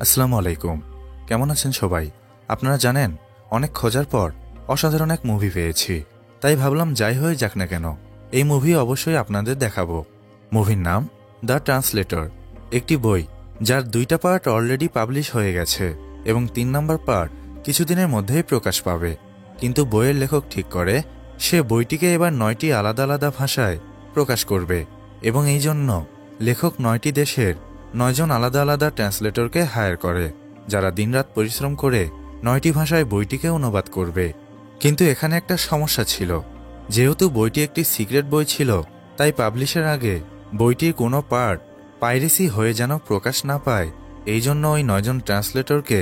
আসসালামু আলাইকুম। কেমন আছেন সবাই? আপনারা জানেন, অনেক খোঁজার পর অসাধারণ এক মুভি পেয়েছি। তাই ভাবলাম যাই হয়ে যাক না কেন, এই মুভি অবশ্যই আপনাদের দেখাবো। মুভির নাম দ্য ট্রান্সলেটর। একটি বই যার 2টা পার্ট অলরেডি পাবলিশ হয়ে গেছে এবং 3 নম্বর পার্ট কিছুদিনের মধ্যেই প্রকাশ পাবে। কিন্তু বইয়ের লেখক ঠিক করে সে বইটিকে এবার 9টি আলাদা আলাদা ভাষায় প্রকাশ করবে এবং এই জন্য লেখক 9টি দেশের 9 জন আলাদা আলাদা ট্রান্সলেটরকে হায়ার করে, যারা দিনরাত পরিশ্রম করে 9টি ভাষায় বইটিকে অনুবাদ করবে। কিন্তু এখানে একটা সমস্যা ছিল। যেহেতু বইটি একটি সিক্রেট বই ছিল, তাই পাবলিশের আগে বইটির কোনো পার্ট পাইরেসি হয়ে যেন প্রকাশ না পায়, এই জন্য ওই 9 জন ট্রান্সলেটরকে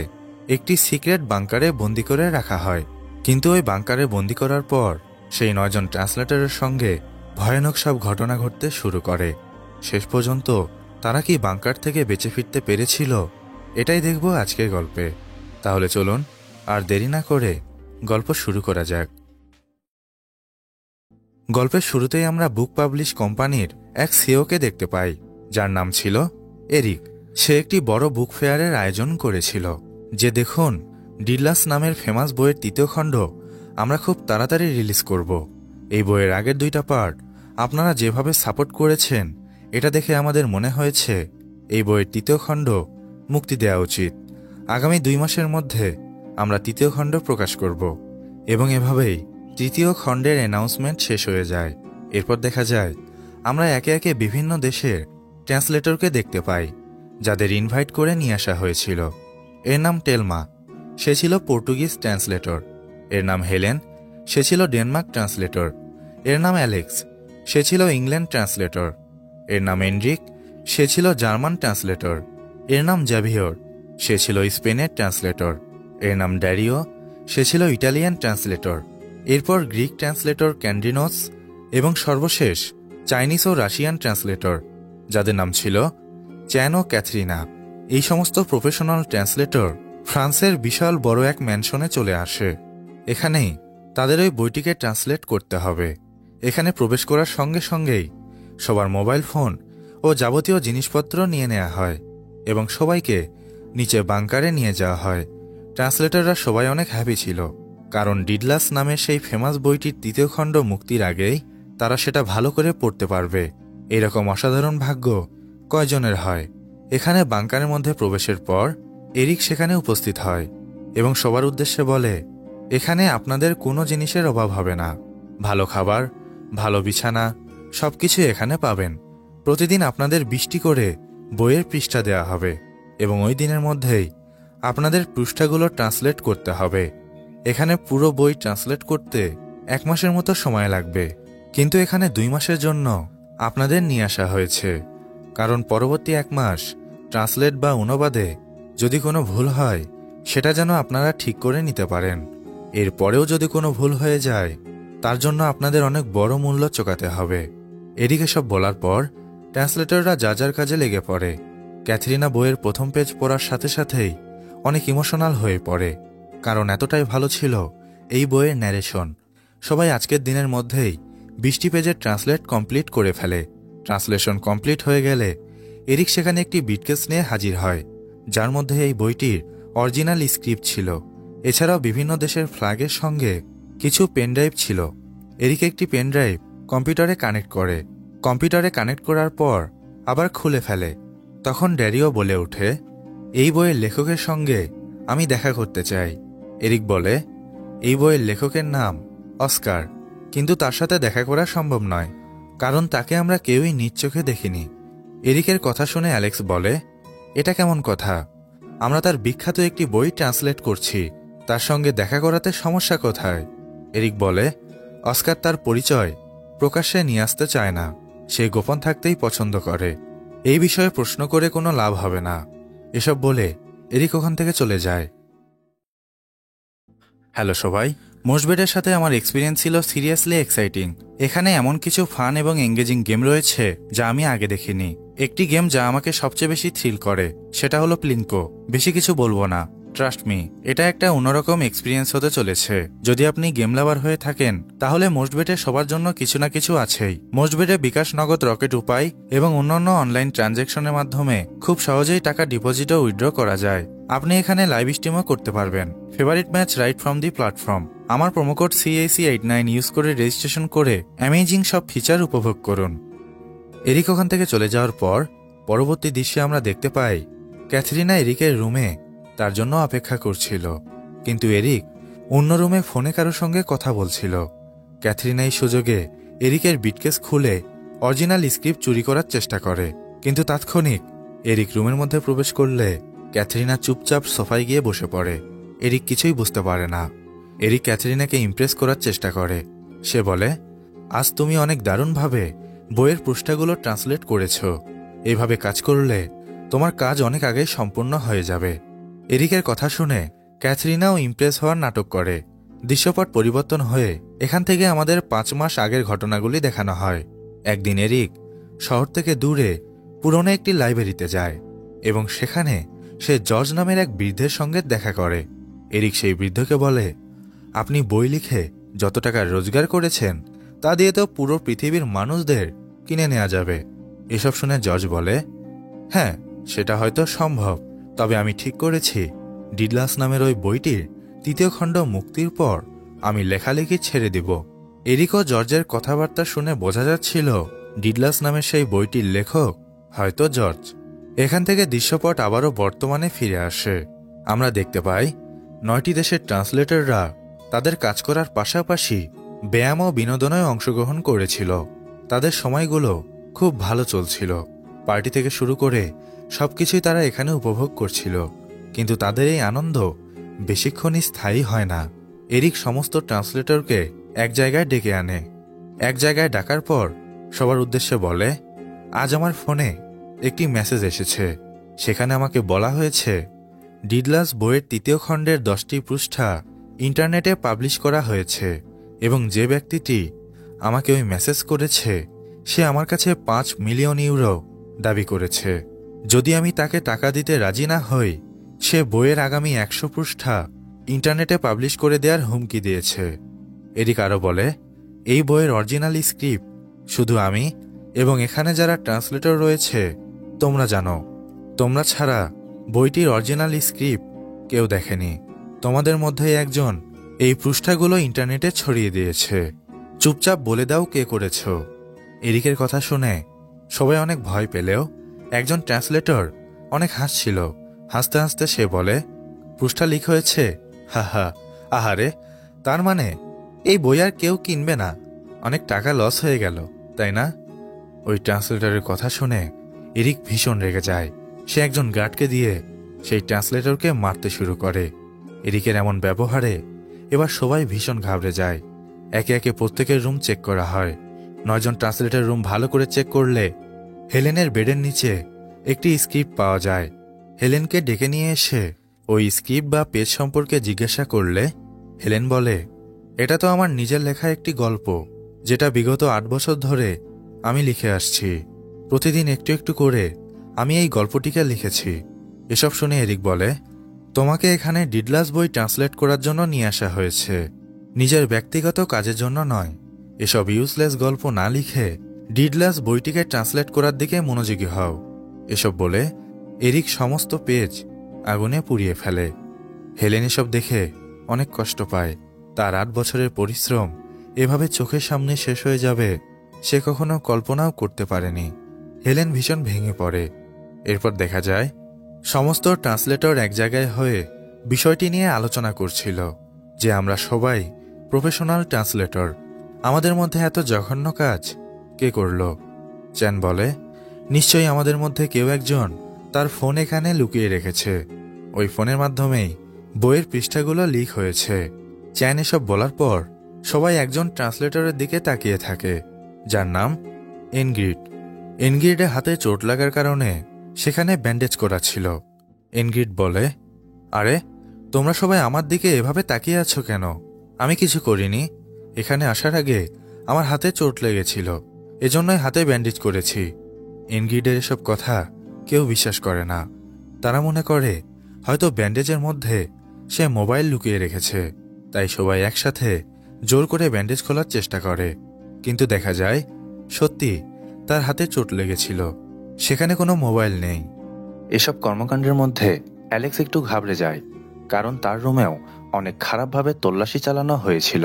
একটি সিক্রেট বাংকারে বন্দি করে রাখা হয়। কিন্তু ওই বাংকারে বন্দি করার পর সেই 9 জন ট্রান্সলেটরের সঙ্গে ভয়ানক সব ঘটনা ঘটতে শুরু করে। শেষ পর্যন্ত তারা কি বাংকার থেকে বেঁচে ফিরতে পেরেছিল, এটাই দেখব আজকের গল্পে। তাহলে চলুন আর দেরি না করে গল্প শুরু করা যাক। গল্পের শুরুতেই আমরা বুক পাবলিশ কোম্পানির এক সিইওকে দেখতে পাই, যার নাম ছিল এরিক। সে একটি বড় বুক ফেয়ারের আয়োজন করেছিল, যে দেখুন ডিডলাস নামের ফেমাস বইয়ের 3য় খণ্ড আমরা খুব তাড়াতাড়ি রিলিজ করব। এই বইয়ের আগের 2টা পার্ট আপনারা যেভাবে সাপোর্ট করেছেন, এটা দেখে আমাদের মনে হয়েছে এই বইয়ের 3য় খণ্ড মুক্তি দেওয়া উচিত। আগামী 2 মাসের মধ্যে আমরা 3য় খণ্ড প্রকাশ করব এবং এভাবেই 3য় খণ্ডের অ্যানাউন্সমেন্ট শেষ হয়ে যায়। এরপর দেখা যায় আমরা একে একে বিভিন্ন দেশের ট্রান্সলেটরকে দেখতে পাই, যাদের ইনভাইট করে নিয়ে আসা হয়েছিল। এর নাম টেলমা, সে ছিল পর্তুগিজ ট্রান্সলেটর। এর নাম হেলেন, সে ছিল ডেনমার্ক ট্রান্সলেটর। এর নাম অ্যালেক্স, সে ছিল ইংল্যান্ড ট্রান্সলেটর। এর নাম এন্ড্রিক, সে ছিল জার্মান ট্রান্সলেটর। এর নাম জাভিয়র, সে ছিল স্পেনের ট্রান্সলেটর। এর নাম ড্যারিও, সে ছিল ইটালিয়ান ট্রান্সলেটর। এরপর গ্রিক ট্রান্সলেটর ক্যান্ডিনোস এবং সর্বশেষ চাইনিজ ও রাশিয়ান ট্রান্সলেটর, যাদের নাম ছিল চ্যান ও ক্যাথরিনা। এই সমস্ত প্রফেশনাল ট্রান্সলেটর ফ্রান্সের বিশাল বড় এক ম্যানশনে চলে আসে। এখানেই তাদের ওই বইটিকে ট্রান্সলেট করতে হবে। এখানে প্রবেশ করার সঙ্গে সঙ্গেই সবার মোবাইল ফোন ও যাবতীয় জিনিসপত্র নিয়ে নেওয়া হয় এবং সবাইকে নিচে বাংকারে নিয়ে যাওয়া হয়। ট্রান্সলেটররা সবাই অনেক হ্যাপি ছিল, কারণ ডিডলাস নামের সেই ফেমাস বইটির 3য় খণ্ড মুক্তির আগেই তারা সেটা ভালো করে পড়তে পারবে। এরকম অসাধারণ ভাগ্য কয়জনের হয়? এখানে বাংকারের মধ্যে প্রবেশের পর এরিক সেখানে উপস্থিত হয় এবং সবার উদ্দেশ্যে বলে, এখানে আপনাদের কোনো জিনিসের অভাব হবে না। ভালো খাবার, ভালো বিছানা, সবকিছু এখানে পাবেন। প্রতিদিন আপনাদের 20টি করে বইয়ের পৃষ্ঠা দেওয়া হবে এবং ওই দিনের মধ্যেই আপনাদের পৃষ্ঠাগুলো ট্রান্সলেট করতে হবে। এখানে পুরো বই ট্রান্সলেট করতে 1 মাসের মতো সময় লাগবে, কিন্তু এখানে 2 মাসের জন্য আপনাদের নিয়ে আসা হয়েছে, কারণ পরবর্তী 1 মাস ট্রান্সলেট বা অনুবাদে যদি কোনো ভুল হয়, সেটা যেন আপনারা ঠিক করে নিতে পারেন। এরপরেও যদি কোনো ভুল হয়ে যায়, তার জন্য আপনাদের অনেক বড় মূল্য চোকাতে হবে। এদিকে সব বলার পর ট্রান্সলেটররা যা যার কাজে লেগে পড়ে। ক্যাথরিনা বইয়ের প্রথম পেজ পড়ার সাথে সাথেই অনেক ইমোশনাল হয়ে পড়ে, কারণ এতটাই ভালো ছিল এই বইয়ের ন্যারেশন। সবাই আজকের দিনের মধ্যেই 20টি পেজের ট্রান্সলেট কমপ্লিট করে ফেলে। ট্রান্সলেশন কমপ্লিট হয়ে গেলে এরিক সেখানে একটি বিটকেস নিয়ে হাজির হয়, যার মধ্যে এই বইটির অরিজিনাল স্ক্রিপ্ট ছিল। এছাড়াও বিভিন্ন দেশের ফ্ল্যাগের সঙ্গে কিছু পেনড্রাইভ ছিল। এরিক একটি পেনড্রাইভ কম্পিউটারে কানেক্ট করে। কম্পিউটারে কানেক্ট করার পর আবার খুলে ফেলে। তখন ড্যারিও বলে ওঠে, এই বইয়ের লেখকের সঙ্গে আমি দেখা করতে চাই। এরিক বলে, এই বইয়ের লেখকের নাম অস্কার, কিন্তু তার সাথে দেখা করা সম্ভব নয়, কারণ তাকে আমরা কেউই নিজ চোখে দেখিনি। এরিকের কথা শুনে অ্যালেক্স বলে, এটা কেমন কথা? আমরা তার বিখ্যাত একটি বই ট্রান্সলেট করছি, তার সঙ্গে দেখা করাতে সমস্যা কোথায়? এরিক বলে, অস্কার তার পরিচয় প্রকাশ্যে নিয়ে আসতে চায় না, সে গোপন থাকতেই পছন্দ করে। এই বিষয়ে প্রশ্ন করে কোনো লাভ হবে না। এসব বলে এরিক ওখান থেকে চলে যায়। হ্যালো সবাই, মোশবেডের সাথে আমার এক্সপিরিয়েন্স ছিল সিরিয়াসলি এক্সাইটিং। এখানে এমন কিছু ফান এবং এঙ্গেজিং গেম রয়েছে যা আমি আগে দেখিনি। একটি গেম যা আমাকে সবচেয়ে বেশি থ্রিল করে, সেটা হলো প্লিঙ্কো। বেশি কিছু বলবো না, ট্রাস্ট মি, এটা একটা অন্যরকম এক্সপিরিয়েন্স হতে চলেছে। যদি আপনি গেম লাভার হয়ে থাকেন তাহলে মোস্টবেটে সবার জন্য কিছু না কিছু আছেই। মোস্টবেটে বিকাশ, নগদ, রকেট উপায় এবং অন্যান্য অনলাইন ট্রানজ্যাকশনের মাধ্যমে খুব সহজেই টাকা ডিপোজিট ও উইথড্র করা যায়। আপনি এখানে লাইভ স্ট্রিমও করতে পারবেন। Favourite match right from the platform. আমার প্রোমোকোড CAC89 ইউজ করে রেজিস্ট্রেশন করে অ্যামেজিং সব ফিচার উপভোগ করুন। এরিক ওখান থেকে চলে যাওয়ার পর পরবর্তী দৃশ্যে আমরা দেখতে পাই ক্যাথরিনা এরিকের রুমে তার জন্য অপেক্ষা করছিল, কিন্তু এরিক অন্য রুমে ফোনে কারোর সঙ্গে কথা বলছিল। ক্যাথরিনা এই সুযোগে এরিকের বিটকেস খুলে অরিজিনাল স্ক্রিপ্ট চুরি করার চেষ্টা করে, কিন্তু তাৎক্ষণিক এরিক রুমের মধ্যে প্রবেশ করলে ক্যাথরিনা চুপচাপ সোফায় গিয়ে বসে পড়ে। এরিক কিছুই বুঝতে পারে না। এরিক ক্যাথরিনাকে ইমপ্রেস করার চেষ্টা করে। সে বলে, আজ তুমি অনেক দারুণভাবে বইয়ের পৃষ্ঠাগুলো ট্রান্সলেট করেছ। এইভাবে কাজ করলে তোমার কাজ অনেক আগেই সম্পূর্ণ হয়ে যাবে। এরিকের কথা শুনে ক্যাথরিনাও ইমপ্রেস হওয়ার নাটক করে। দৃশ্যপট পরিবর্তন হয়ে এখান থেকে আমাদের 5 মাস আগের ঘটনাগুলি দেখানো হয়। একদিন এরিক শহর থেকে দূরে পুরনো একটি লাইব্রেরিতে যায় এবং সেখানে সে জর্জ নামের এক বৃদ্ধের সঙ্গে দেখা করে। এরিক সেই বৃদ্ধকে বলে, আপনি বই লিখে যত টাকা রোজগার করেছেন তা দিয়ে তো পুরো পৃথিবীর মানুষদের কিনে নেওয়া যাবে। এসব শুনে জর্জ বলে, হ্যাঁ, সেটা হয়তো সম্ভব, তবে আমি ঠিক করেছি ডিডলাস নামের ওই বইটির 3য় খণ্ড মুক্তির পর আমি লেখালেখি ছেড়ে দিব। এরিক ও জর্জের কথাবার্তা শুনে বোঝা যাচ্ছিল ডিডলাস নামের সেই বইটির লেখক হয়তো জর্জ। এখান থেকে দৃশ্যপট আবারও বর্তমানে ফিরে আসে। আমরা দেখতে পাই 9টি দেশের ট্রান্সলেটররা তাদের কাজ করার পাশাপাশি ব্যায়াম ও বিনোদনেও অংশগ্রহণ করেছিল। তাদের সময়গুলো খুব ভালো চলছিল। পার্টি থেকে শুরু করে সবকিছুই তারা এখানে উপভোগ করছিল, কিন্তু তাদের এই আনন্দ বেশিক্ষণই স্থায়ী হয় না। এরিক সমস্ত ট্রান্সলেটরকে এক জায়গায় ডেকে আনে। এক জায়গায় ডাকার পর সবার উদ্দেশ্যে বলে, আজ আমার ফোনে একটি মেসেজ এসেছে। সেখানে আমাকে বলা হয়েছে ডিডলাস বইয়ের 3য় খণ্ডের 10টি পৃষ্ঠা ইন্টারনেটে পাবলিশ করা হয়েছে এবং যে ব্যক্তিটি আমাকে ওই মেসেজ করেছে সে আমার কাছে 5 মিলিয়ন ইউরো দাবি করেছে। যদি আমি তাকে টাকা দিতে রাজি না হই, সে বইয়ের আগামী 100 পৃষ্ঠা ইন্টারনেটে পাবলিশ করে দেওয়ার হুমকি দিয়েছে। এরিক আরও বলে, এই বইয়ের অরিজিনাল স্ক্রিপ্ট শুধু আমি এবং এখানে যারা ট্রান্সলেটর রয়েছে তোমরা জানো। তোমরা ছাড়া বইটির অরিজিনাল স্ক্রিপ্ট কেউ দেখেনি। তোমাদের মধ্যে একজন এই পৃষ্ঠাগুলো ইন্টারনেটে ছড়িয়ে দিয়েছে। চুপচাপ বলে দাও কে করেছ। এরিকের কথা শুনে সবাই অনেক ভয় পেলেও একজন ট্রান্সলেটর অনেক হাসছিল। হাসতে হাসতে সে বলে, পৃষ্ঠা লিক হয়েছে, হা হা, আহারে, তার মানে এই বই আর কেউ কিনবে না। অনেক টাকা লস হয়ে গেল, তাই না? ওই ট্রান্সলেটরের কথা শুনে এরিক ভীষণ রেগে যায়। সে একজন গার্ডকে দিয়ে সেই ট্রান্সলেটরকে মারতে শুরু করে। এরিকের এমন ব্যবহারে এবার সবাই ভীষণ ঘাবড়ে যায়। একে একে প্রত্যেকের রুম চেক করা হয়। 9 জন ট্রান্সলেটর রুম ভালো করে চেক করলে হেলেনের বেডের নিচে একটি স্ক্রিপ্ট পাওয়া যায়। হেলেনকে ডেকে নিয়ে এসে ওই স্ক্রিপ্ট বা পেজ সম্পর্কে জিজ্ঞাসা করলে হেলেন বলে, এটা তো আমার নিজের লেখা একটি গল্প, যেটা বিগত 8 বছর ধরে আমি লিখে আসছি। প্রতিদিন একটু একটু করে আমি এই গল্পটিকে লিখেছি। এসব শুনে এরিক বলে, তোমাকে এখানে ডিডলাস বই ট্রান্সলেট করার জন্য নিয়ে আসা হয়েছে, নিজের ব্যক্তিগত কাজের জন্য নয়। এসব ইউজলেস গল্প না লিখে ডিডলাস বইটিকে ট্রান্সলেট করার দিকে মনোযোগী হও। এসব বলে এরিক সমস্ত পেজ আগুনে পুড়িয়ে ফেলে। হেলেন এসব দেখে অনেক কষ্ট পায়। তার 8 বছরের পরিশ্রম এভাবে চোখের সামনে শেষ হয়ে যাবে সে কখনো কল্পনাও করতে পারেনি। হেলেন ভীষণ ভেঙে পড়ে। এরপর দেখা যায় সমস্ত ট্রান্সলেটর এক জায়গায় হয়ে বিষয়টি নিয়ে আলোচনা করছিল যে আমরা সবাই প্রফেশনাল ট্রান্সলেটর। আমাদের মধ্যে এত জঘন্য কাজ কে করল? চ্যান বলে, নিশ্চয়ই আমাদের মধ্যে কেউ একজন তার ফোন এখানে লুকিয়ে রেখেছে। ওই ফোনের মাধ্যমেই বইয়ের পৃষ্ঠাগুলো লিক হয়েছে। চ্যান এসব বলার পর সবাই একজন ট্রান্সলেটরের দিকে তাকিয়ে থাকে, যার নাম এনগ্রিড। এনগ্রিডের হাতে চোট লাগার কারণে সেখানে ব্যান্ডেজ করা ছিল। এনগ্রিড বলে, আরে, তোমরা সবাই আমার দিকে এভাবে তাকিয়ে আছো কেন? আমি কিছু করিনি। এখানে আসার আগে আমার হাতে চোট লেগেছিল, এজন্যই হাতে ব্যান্ডেজ করেছি। এনগ্রিডের এসব কথা কেউ বিশ্বাস করে না। তারা মনে করে হয়তো ব্যান্ডেজের মধ্যে সে মোবাইল লুকিয়ে রেখেছে। তাই সবাই একসাথে জোর করে ব্যান্ডেজ খোলার চেষ্টা করে, কিন্তু দেখা যায় সত্যি তার হাতে চোট লেগেছিল, সেখানে কোনো মোবাইল নেই। এসব কর্মকাণ্ডের মধ্যে অ্যালেক্স একটু ঘাবড়ে যায়, কারণ তার রুমেও অনেক খারাপভাবে তল্লাশি চালানো হয়েছিল।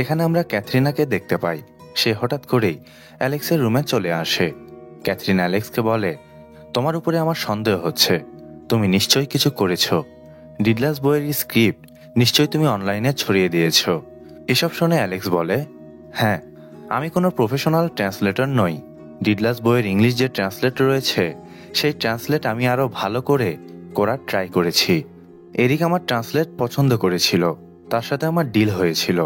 এখানে আমরা ক্যাথরিনাকে দেখতে পাই। সে হঠাৎ করেই অ্যালেক্সের রুমে চলে আসে। ক্যাথরিন অ্যালেক্সকে বলে, তোমার উপরে আমার সন্দেহ হচ্ছে, তুমি নিশ্চয়ই কিছু করেছ। ডিডলাস বইয়ের স্ক্রিপ্ট নিশ্চয়ই তুমি অনলাইনে ছড়িয়ে দিয়েছ। এসব শুনে অ্যালেক্স বলে, হ্যাঁ, আমি কোনো প্রফেশনাল ট্রান্সলেটর নই। ডিডলাস বইয়ের ইংলিশ যে ট্রান্সলেট রয়েছে সেই ট্রান্সলেট আমি আরও ভালো করে করার ট্রাই করেছি। এরিক আমার ট্রান্সলেট পছন্দ করেছিল, তার সাথে আমার ডিল হয়েছিল।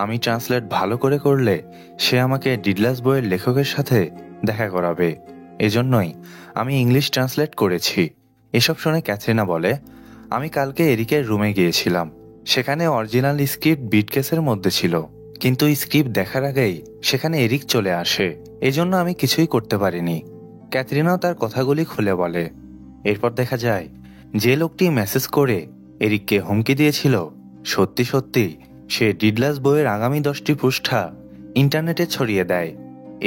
আমি ট্রান্সলেট ভালো করে করলে সে আমাকে ডিডলাস বইয়ের লেখকের সাথে দেখা করাবে। এজন্যই আমি ইংলিশ ট্রান্সলেট করেছি। এসব শুনে ক্যাথরিনা বলে, আমি কালকে এরিকের রুমে গিয়েছিলাম। সেখানে অরিজিনাল স্ক্রিপ্ট বিটকেসের মধ্যে ছিল, কিন্তু স্ক্রিপ্ট দেখার আগেই সেখানে এরিক চলে আসে। এজন্য আমি কিছুই করতে পারিনি। ক্যাথরিনাও তার কথাগুলি খুলে বলে। এরপর দেখা যায় যে লোকটি মেসেজ করে এরিককে হুমকি দিয়েছিল, সত্যি সত্যি সে ডিডলাস বইয়ের আগামী 10টি পৃষ্ঠা ইন্টারনেটে ছড়িয়ে দেয়।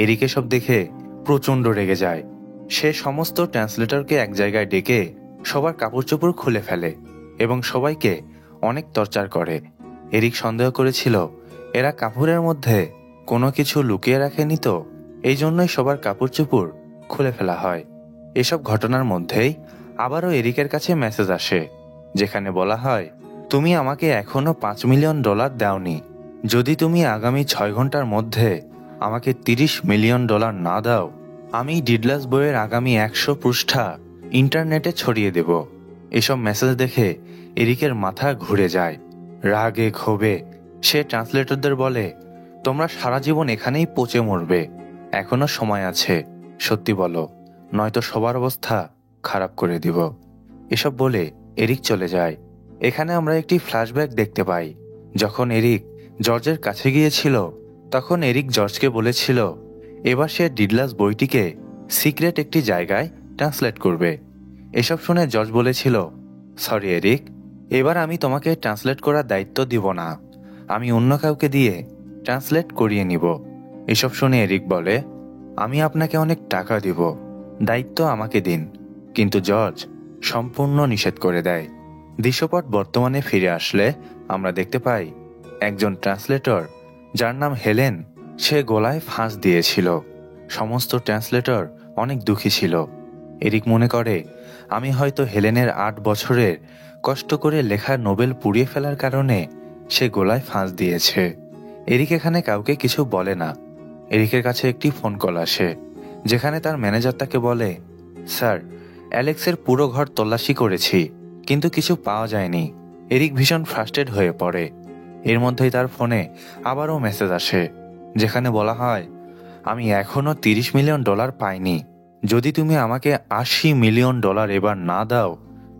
এরিক এসব দেখে প্রচণ্ড রেগে যায়। সে সমস্ত ট্রান্সলেটরকে এক জায়গায় ডেকে সবার কাপড় চোপড় খুলে ফেলে এবং সবাইকে অনেক টর্চার করে। এরিক সন্দেহ করেছিল এরা কাপড়ের মধ্যে কোনো কিছু লুকিয়ে রাখেনি, তো এই জন্যই সবার কাপড় চোপড় খুলে ফেলা হয়। এসব ঘটনার মধ্যেই আবারও এরিকের কাছে মেসেজ আসে, যেখানে বলা হয়, তুমি আমাকে এখনো $5 মিলিয়ন দাওনি। যদি তুমি আগামী 6 ঘন্টার মধ্যে আমাকে $30 মিলিয়ন না দাও, আমি ডিডলাস বইয়ের আগামী 100 পৃষ্ঠা ইন্টারনেটে ছড়িয়ে দেব। এসব মেসেজ দেখে এরিকের মাথা ঘুরে যায়। রাগে ক্ষোভে সে ট্রান্সলেটরদের বলে, তোমরা সারা জীবন এখানেই পচে মরবে, এখনো সময় আছে, সত্যি বলো, নয়তো সবার অবস্থা খারাপ করে দিব। এসব বলে এরিক চলে যায়। এখানে আমরা একটি ফ্ল্যাশব্যাক দেখতে পাই। যখন এরিক জর্জের কাছে গিয়েছিল, তখন এরিক জর্জকে বলেছিল এবার সে ডিডলাস বইটিকে সিক্রেট একটি জায়গায় ট্রান্সলেট করবে। এসব শুনে জর্জ বলেছিল, সরি এরিক, এবার আমি তোমাকে ট্রান্সলেট করার দায়িত্ব দিব না, আমি অন্য কাউকে দিয়ে ট্রান্সলেট করিয়ে নিব। এসব শুনে এরিক বলে, আমি আপনাকে অনেক টাকা দিব, দায়িত্ব আমাকে দিন। কিন্তু জর্জ সম্পূর্ণ নিষেধ করে দেয়। দৃশ্যপট বর্তমানে ফিরে আসলে আমরা দেখতে পাই একজন ট্রান্সলেটর যার নাম হেলেন, সে গলায় ফাঁস দিয়েছিল। সমস্ত ট্রান্সলেটর অনেক দুঃখী ছিল। এরিক মনে করে আমি হয়তো হেলেনের 8 বছরের কষ্ট করে লেখা নোবেল পুড়িয়ে ফেলার কারণে সে গলায় ফাঁস দিয়েছে। এরিক এখানে কাউকে কিছু বলে না। এরিকের কাছে একটি ফোন কল আসে, যেখানে তার ম্যানেজার তাকে বলে, স্যার, অ্যালেক্সের পুরো ঘর তল্লাশি করেছি, কিন্তু কিছু পাওয়া যায়নি। এরিক ভীষণ ফ্রাস্ট্রেটেড হয়ে পড়ে। এর মধ্যেই তার ফোনে আবারও মেসেজ আসে, যেখানে বলা হয়, আমি এখনো $30 মিলিয়ন পাইনি। যদি তুমি আমাকে $80 মিলিয়ন এবার না দাও,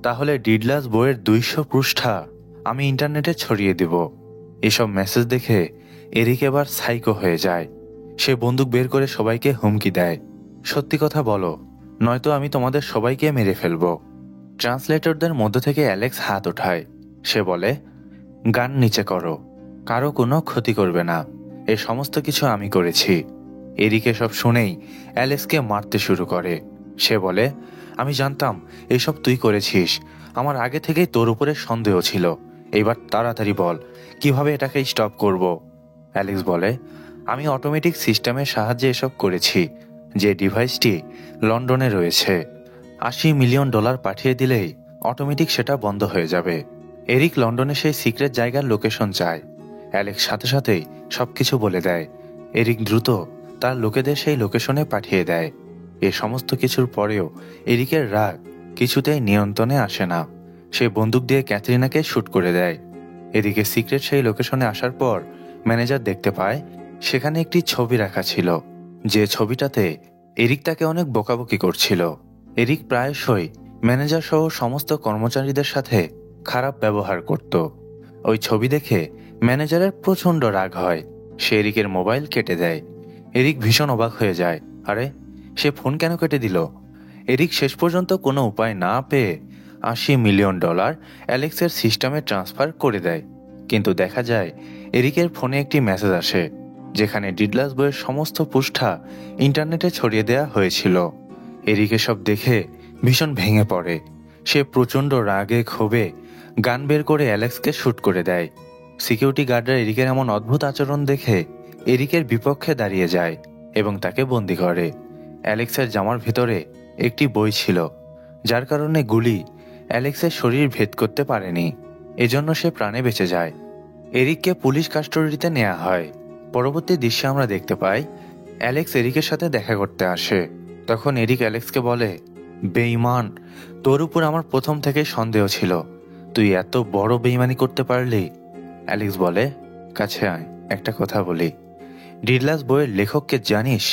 তাহলে ডিডলাস বইয়ের 200 পৃষ্ঠা আমি ইন্টারনেটে ছড়িয়ে দেব। এসব মেসেজ দেখে এরিক এবার সাইকো হয়ে যায়। সে বন্দুক বের করে সবাইকে হুমকি দেয়, সত্যি কথা বলো, নয়তো আমি তোমাদের সবাইকে মেরে ফেলব। ট্রান্সলেটরদের মধ্য থেকে অ্যালেক্স হাত ওঠায়। সে বলে, গান নিচে করো, কারো কোনো ক্ষতি করবে না, এ সমস্ত কিছু আমি করেছি। এরিক এসব শুনেই অ্যালেক্সকে মারতে শুরু করে। সে বলে, আমি জানতাম এইসব তুই করেছিস, আমার আগে থেকেই তোর উপরে সন্দেহ ছিল, এবার তাড়াতাড়ি বল কিভাবে এটাকে স্টপ করব। অ্যালেক্স বলে, আমি অটোমেটিক সিস্টেমের সাহায্যে এসব করেছি, যে ডিভাইসটি লন্ডনে রয়েছে। $80 মিলিয়ন পাঠিয়ে দিলেই অটোমেটিক সেটা বন্ধ হয়ে যাবে। এরিক লন্ডনে সেই সিক্রেট জায়গার লোকেশন চায়। অ্যালেক্স সাথে সাথেই সবকিছু বলে দেয়। এরিক দ্রুত তার লোকেদের সেই লোকেশনে পাঠিয়ে দেয়। এ সমস্ত কিছুর পরেও এরিকের রাগ কিছুতেই নিয়ন্ত্রণে আসে না। সে বন্দুক দিয়ে ক্যাথরিনাকে শুট করে দেয়। এদিকে সিক্রেট সেই লোকেশনে আসার পর ম্যানেজার দেখতে পায় সেখানে একটি ছবি রাখা ছিল, যে ছবিটাতে এরিক তাকে অনেক বকাবকি করছিল। এরিক প্রায়শই ম্যানেজার সহ সমস্ত কর্মচারীদের সাথে খারাপ ব্যবহার করত। ওই ছবি দেখে ম্যানেজারের প্রচণ্ড রাগ হয়। সে এরিকের মোবাইল কেটে দেয়। এরিক ভীষণ অবাক হয়ে যায়, আরে সে ফোন কেন কেটে দিল। এরিক শেষ পর্যন্ত কোনো উপায় না পেয়ে $80 মিলিয়ন অ্যালেক্সের সিস্টেমে ট্রান্সফার করে দেয়। কিন্তু দেখা যায় এরিকের ফোনে একটি মেসেজ আসে, যেখানে ডিডলাস বইয়ের সমস্ত পৃষ্ঠা ইন্টারনেটে ছড়িয়ে দেওয়া হয়েছিল। এরিক এসব দেখে ভীষণ ভেঙে পড়ে। সে প্রচণ্ড রাগে ক্ষোভে গান বের করে অ্যালেক্সকে শ্যুট করে দেয়। সিকিউরিটি গার্ডরা এরিকের এমন অদ্ভুত আচরণ দেখে এরিকের বিপক্ষে দাঁড়িয়ে যায় এবং তাকে বন্দি করে। অ্যালেক্সের জামার ভেতরে একটি বই ছিল, যার কারণে গুলি অ্যালেক্সের শরীর ভেদ করতে পারেনি। এজন্য সে প্রাণে বেঁচে যায়। এরিককে পুলিশ কাস্টডিতে নেওয়া হয়। পরবর্তী দৃশ্যে আমরা দেখতে পাই অ্যালেক্স এরিকের সাথে দেখা করতে আসে। তখন এরিক অ্যালেক্সকে বলে, বেঈমান, তোর উপর আমার প্রথম থেকে সন্দেহ ছিল, তুই এত বড় বেঈমানি করতে পারলি। অ্যালেক্স বলে, কাছে আয়, একটা কথা বলি। ডিডলাস বইয়ের লেখককে জানিস?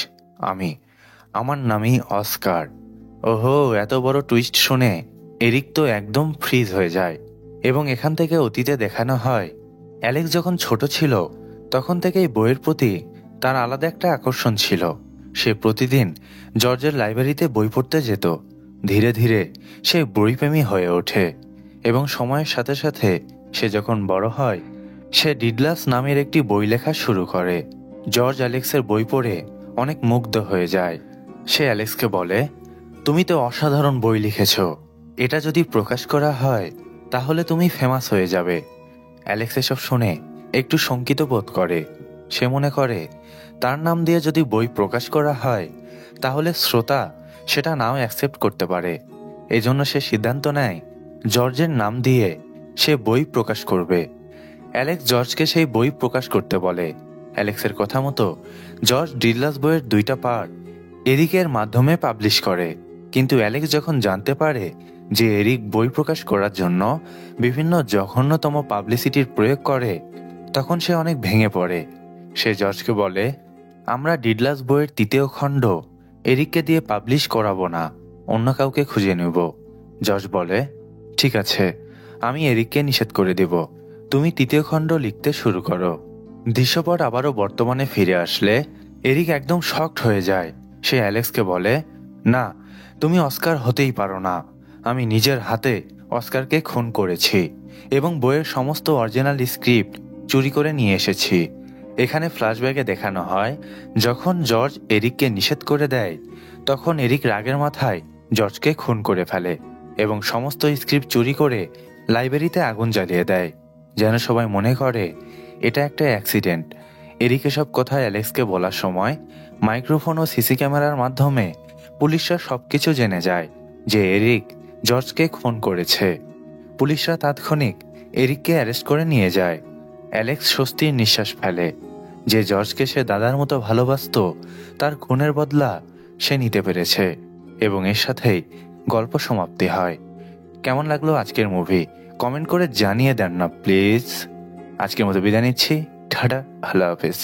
আমার নামই অস্কার। ওহো, এত বড় টুইস্ট শুনে এরিক তো একদম ফ্রিজ হয়ে যায়। এবং এখান থেকে অতীতে দেখানো হয় অ্যালেক্স যখন ছোট ছিল তখন থেকেই বইয়ের প্রতি তার আলাদা একটা আকর্ষণ ছিল। সে প্রতিদিন জর্জের লাইব্রেরিতে বই পড়তে যেত। ধীরে ধীরে সে বইপ্রেমী হয়ে ওঠে এবং সময়ের সাথে সাথে সে যখন বড় হয় সে ডিডলাস নামের একটি বই লেখা শুরু করে। জর্জ অ্যালেক্সের বই পড়ে অনেক মুগ্ধ হয়ে যায়। সে অ্যালেক্সকে বলে, তুমি তো অসাধারণ বই লিখেছ, এটা যদি প্রকাশ করা হয় তাহলে তুমি ফেমাস হয়ে যাবে। অ্যালেক্স এসব শুনে একটু শঙ্কিত বোধ করে। সে মনে করে তার নাম দিয়ে যদি বই প্রকাশ করা হয় তাহলে শ্রোতা সেটা নাও অ্যাকসেপ্ট করতে পারে। এজন্য সে সিদ্ধান্ত নেয় জর্জের নাম দিয়ে সে বই প্রকাশ করবে। অ্যালেক্স জর্জকে সেই বই প্রকাশ করতে বলে। অ্যালেক্সের কথা মতো জর্জ ডিডলাস বইয়ের 2টা পার্ট এরিকের মাধ্যমে পাবলিশ করে। কিন্তু অ্যালেক্স যখন জানতে পারে যে এরিক বই প্রকাশ করার জন্য বিভিন্ন জঘন্যতম পাবলিসিটির প্রয়োগ করে, তখন সে অনেক ভেঙে পড়ে। সে জর্জকে বলে, আমরা ডিডলাস বইয়ের 3য় খণ্ড এরিককে দিয়ে পাবলিশ করাবো না, অন্য কাউকে খুঁজে নেব। জর্জ বলে, ঠিক আছে, আমি এরিককে নিষেধ করে দেব, তুমি 3য় খণ্ড লিখতে শুরু করো। দৃশ্যপট আবারও বর্তমানে ফিরে আসলে এরিক একদম শকড হয়ে যায়। সে অ্যালেক্সকে বলে, না, তুমি অস্কার হতেই পারো না। আমি নিজের হাতে অস্কারকে খুন করেছি এবং বইয়ের সমস্ত অরিজিনাল স্ক্রিপ্ট চুরি করে নিয়ে এসেছি। এখানে ফ্ল্যাশব্যাকে দেখানো হয় যখন জর্জ এরিককে নিষেধ করে দেয় তখন এরিক রাগের মাথায় জর্জকে খুন করে ফেলে এবং সমস্ত স্ক্রিপ্ট চুরি করে লাইব্রেরিতে আগুন জ্বালিয়ে দেয়, যেন সবাই মনে করে এটা একটা অ্যাক্সিডেন্ট। এরিক এসব কথা অ্যালেক্সকে বলার সময় মাইক্রোফোন ও সিসি ক্যামেরার মাধ্যমে পুলিশরা সবকিছু জেনে যায় যে এরিক জর্জকে খুন করেছে। পুলিশরা তাৎক্ষণিক এরিককে অ্যারেস্ট করে নিয়ে যায়। অ্যালেক্স স্বস্তির নিঃশ্বাস ফেলে। যে জর্জকে সে দাদার মতো ভালোবাসত তার খুনের বদলা সে নিতে পেরেছে এবং এর সাথেই গল্প সমাপ্তি হয়। কেমন লাগলো আজকের মুভি কমেন্ট করে জানিয়ে দেন না প্লিজ। আজকের মতো বিদায় নিচ্ছি। টাটা, আল্লাহ হাফেজ।